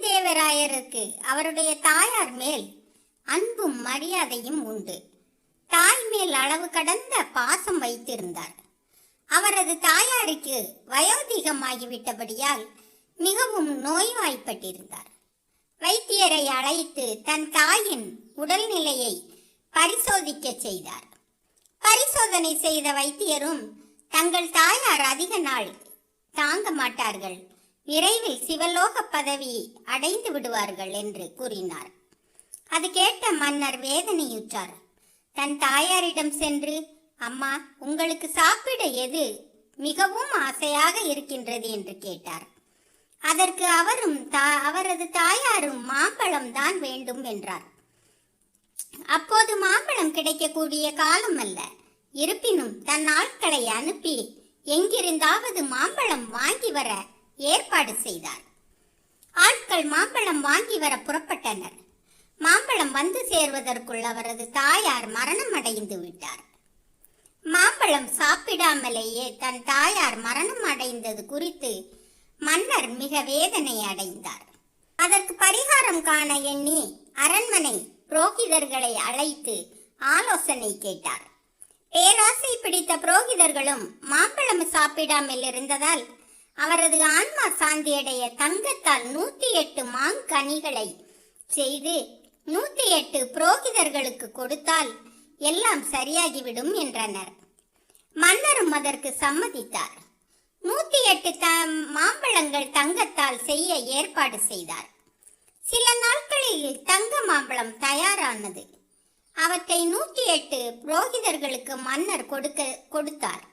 கிருஷ்ணதேவராயருக்கு அவருடைய தாயார் மேல் அன்பும் மரியாதையும் உண்டு. தாய் மேல் அளவு கடந்த பாசம் வைத்திருந்தார். அவரது தாயாருக்கு வயோதிகமாகிவிட்டபடியால் மிகவும் நோய்வாய்ப்பட்டிருந்தார். வைத்தியரை அழைத்து தன் தாயின் உடல்நிலையை பரிசோதிக்க செய்தார். பரிசோதனை செய்த வைத்தியரும் தங்கள் தாயார் அதிக நாள் தாங்க மாட்டார்கள், விரைவில் சிவலோக பதவி அடைந்து விடுவார்கள் என்று கூறினார். அது கேட்ட மன்னர் வேதனையுற்றார். தன் தாயாரிடம் சென்று, அம்மா, உங்களுக்கு சாப்பிட எது மிகவும் ஆசையாக இருக்கின்றது என்று கேட்டார். அதற்கு அவரும் அவரது தாயாரும் மாம்பழம் தான் வேண்டும் என்றார். அப்போது மாம்பழம் கிடைக்கக்கூடிய காலம் அல்ல. இருப்பினும் தன் ஆட்களை அனுப்பி எங்கிருந்தாவது மாம்பழம் வாங்கி வர ஏற்பாடு செய்தார். ஆட்கள் மாம்பழம் வாங்கி வர புறப்பட்டனர். மாம்பழம் வந்து சேர்வதற்குள் அவரது தாயார் மரணம் அடைந்து விட்டார். மாம்பழம் சாப்பிடாமலேயே தன் தாயார் மரணம் அடைந்தது குறித்து மன்னர் மிக வேதனை அடைந்தார். அதற்கு பரிகாரம் காண எண்ணி அரண்மனை புரோகிதர்களை அழைத்து ஆலோசனை கேட்டார். பேராசை பிடித்த புரோகிதர்களும் மாம்பழம் சாப்பிடாமல் இருந்ததால் அவரது ஆன்மா சாந்தியடைய தங்கத்தால் 108 மாங்கனிகளை செய்து 108 புரோகிதர்களுக்கு கொடுத்தால் எல்லாம் சரியாகிவிடும் என்றனர். மன்னரும் அதற்கு சம்மதித்தார். 108 மாம்பழங்கள் தங்கத்தால் செய்ய ஏற்பாடு செய்தார். சில நாட்களில் தங்க மாம்பழம் தயாரானது. அவற்றை 108 புரோகிதர்களுக்கு மன்னர் கொடுத்தார்.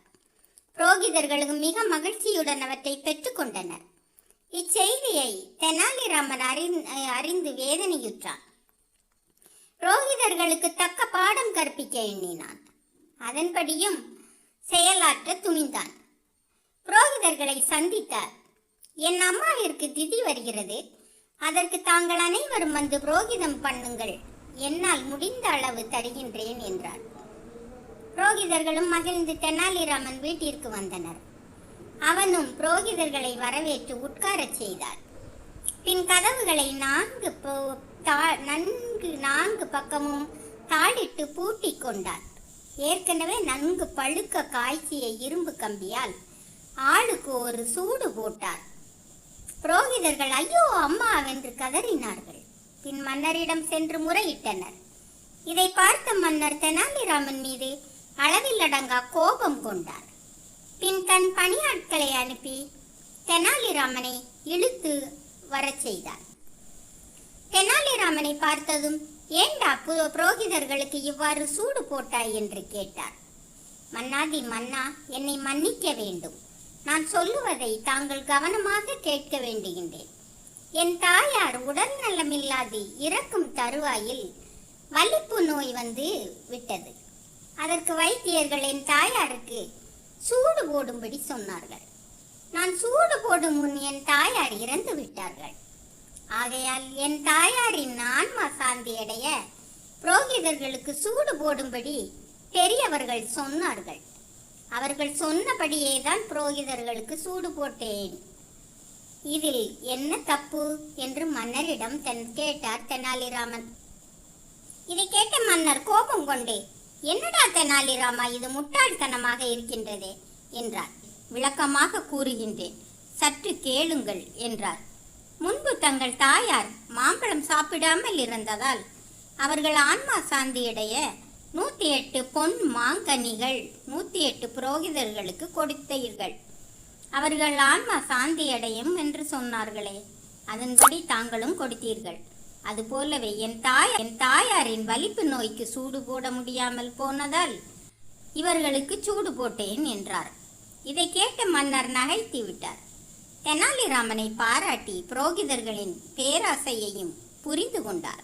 புரோகிதர்களுக்கு மிக மகிழ்ச்சியுடன் அவற்றை பெற்றுக்கொண்டனர். இச்செய்தியை தெனாலிராமன் அறிந்து வேதனையுற்றான். புரோகிதர்களுக்கு தக்க பாடம் கற்பிக்க எண்ணினான். அதன்படியும் செயலாற்ற துணிந்தான். புரோகிதர்களை சந்தித்தார். என் அம்மாவிற்கு திதி வருகிறது, அதற்கு தாங்கள் அனைவரும் வந்து புரோகிதம் பண்ணுங்கள், என்னால் முடிந்த அளவு தருகின்றேன் என்றார். புரோகிதர்களும் மகிழ்ந்து தெனாலிராமன் வீட்டிற்கு வந்தனர். அவனும் புரோகிதர்களை வரவேற்று உட்காரச் செய்தார். பின் கதவுகளை 4 பக்கமும் தாளிட்டு பூட்டி கொண்டார். ஏற்கனவே நன்கு பழுக்க காய்ச்சிய இரும்பு கம்பியால் ஆளுக்கு ஒரு சூடு போட்டார். புரோகிதர்கள் ஐயோ அம்மா வென்று கதறினார்கள். பின் மன்னரிடம் சென்று முறையிட்டனர். இதை பார்த்த மன்னர் தெனாலிராமன் மீது அளவிலடங்கா கோபம் கொண்டார். பின் தன் பணியாட்களை அனுப்பி தெனாலிராமனை இழுத்து வரச் செய்தார். தெனாலிராமனை பார்த்ததும் ஏண்டா புரோகிதர்களுக்கு இவ்வாறு சூடு போட்டாய் என்று கேட்டார். மன்னாதி மன்னா, என்னை மன்னிக்க வேண்டும். நான் சொல்லுவதை தாங்கள் கவனமாக கேட்க வேண்டுகின்றேன். என் தாயார் உடல் நலமில்லாது இறக்கும் தருவாயில் வலிப்பு நோய் வந்து விட்டது. அதற்கு வைத்தியர்கள் என் தாயாருக்கு சூடு போடும்படி சொன்னார்கள். நான் சூடு போடும் முன் என் தாயார் இறந்து விட்டார்கள். ஆகையால் என் தாயாரின் ஆன்மா சாந்தி அடைய புரோகிதர்களுக்கு சூடு போடும்படி பெரியவர்கள் சொன்னார்கள். அவர்கள் சொன்னபடியே தான் புரோகிதர்களுக்கு சூடு போட்டேன். இதில் என்ன தப்பு என்று மன்னரிடம் கேட்டார் தெனாலிராமன். இதை கேட்ட மன்னர் கோபம் கொண்டே, என்னடா தெனாலிராமா, இது முட்டாள்தனமாக இருக்கின்றதே என்றார். விளக்கமாக கூறுகின்றேன், சற்று கேளுங்கள் என்றார். முன்பு தங்கள் தாயார் மாம்பழம் சாப்பிடாமல் இருந்ததால் அவர்கள் ஆன்மா சாந்தியடைய 108 பொன் மாங்கனிகள் 108 புரோகிதர்களுக்கு கொடுத்தீர்கள். அவர்கள் ஆன்மா சாந்தி அடையும் என்று சொன்னார்களே, அதன்படி தாங்களும் கொடுத்தீர்கள். அதுபோலவே என் தாயாரின் வலிப்பு நோய்க்கு சூடு போட முடியாமல் போனதால் இவர்களுக்கு சூடு போட்டேன் என்றார். இதை கேட்ட மன்னர் நகைத்து விட்டார். தெனாலிராமனை பாராட்டி புரோகிதர்களின் பேராசையையும் புரிந்து கொண்டார்.